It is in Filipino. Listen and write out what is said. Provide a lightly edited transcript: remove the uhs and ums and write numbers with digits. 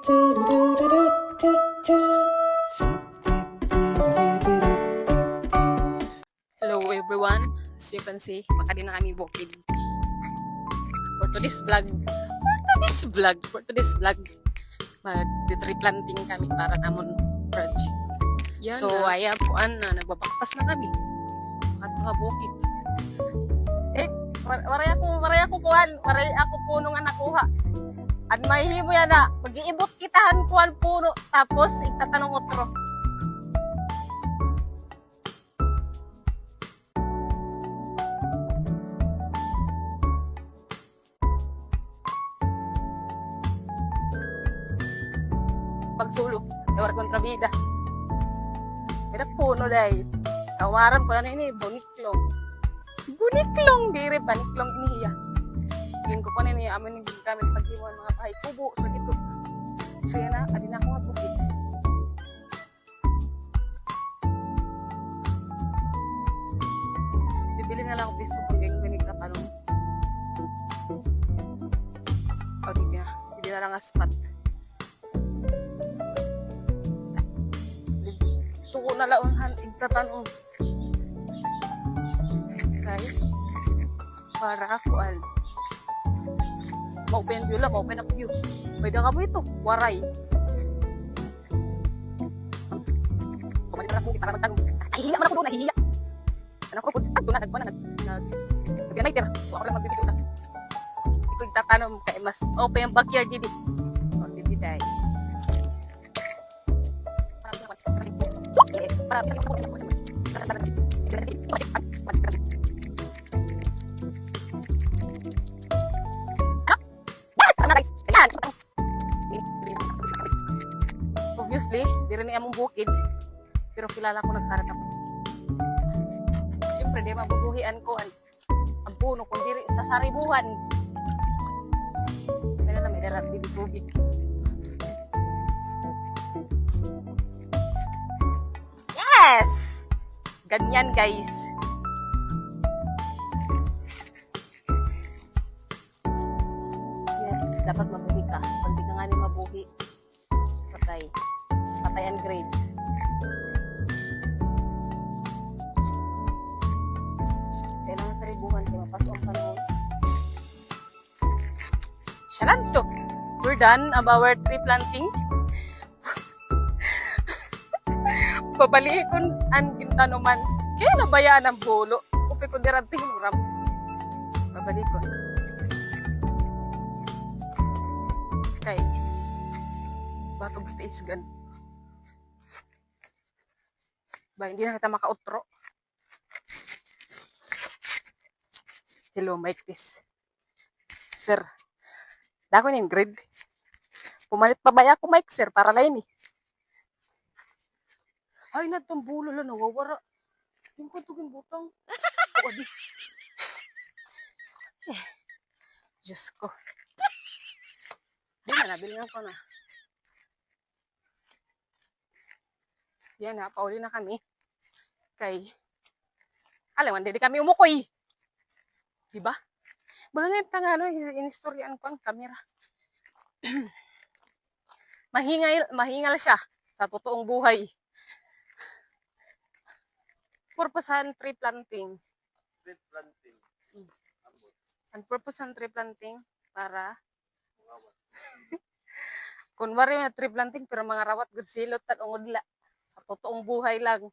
Hello everyone, as you can see, makadi na kami bukid. For today's vlog, mag-tree planting kami para namon project. Yan so, ayan po na, nagbabaktas na kami. Makatuha bukid. Waray ako puno nga nakuha. At mahihimo yan na, mag-iibot kitahan kuhan puno, tapos itatanong otro. Pagsulo, ewar kontrabida. Pero puno dahil. Kawaran ko na ini, buniklong. Buniklong, dire, baniklong inihiya. Tingin ko na niya, amin yung gamit pag-iwan mga bahay kubo, so dito. So yan na, adin ako nga bukid. Bibili na lang ako piso kung yung ganig na palong. O, hindi na lang aspat. Tuko na launhan, igtatanong. Okay? Para kakuan. Maupen view lang, maupen up view. Pwede ka mo ito, waray. Kumalit na lang para magtanong. Nahihiya man ako doon, nahihiya. Anak ko, doon na, nag-nighter. So ako lang magbibigay sa. Hindi ko igtatanong, kaya mas open yung backyard dito. O, dibiday. Obviously, di rin among bukid, pero kilala ko nagsarat ako. Siyempre, di mabubuhian ko ang puno kung diri sa saribuhan. May darat di tubig. Yes! Ganyan, guys. Yes, dapat mabuhi ka. Pag di ka nga ni mabuhi, patay. Patay ang grades. Kailangan sa ribuhan kaya mapasok ang panahon. Shalanto! We're done about our tree planting. Pabalikon ang gintanuman. Kaya nabayaan ang bulo. Upi ko dirating uram. Pabalikon. Kay batog tiisgan. Ba, hindi na kita makautro. Hello, Mike this. Sir, dako ning grade. Pumalit pa ba ako, Mike, sir, para lain eh. Ay, natong bulo lang, nawawara. Yung kuntugin butang. O, adi. Diyos ko. Di na, nabilingan ko na. Yan na, pauli na kami. Kay, alam, hindi kami umukoy. Diba? Bakit nga, inistoryan ko ang camera. Mahingal siya sa totoong buhay. Purposan tree planting. Tree planting. Ang purpose ng tree planting para kunwari na tree planting pero mga rawat good silot at ungod la sa totoong buhay lang.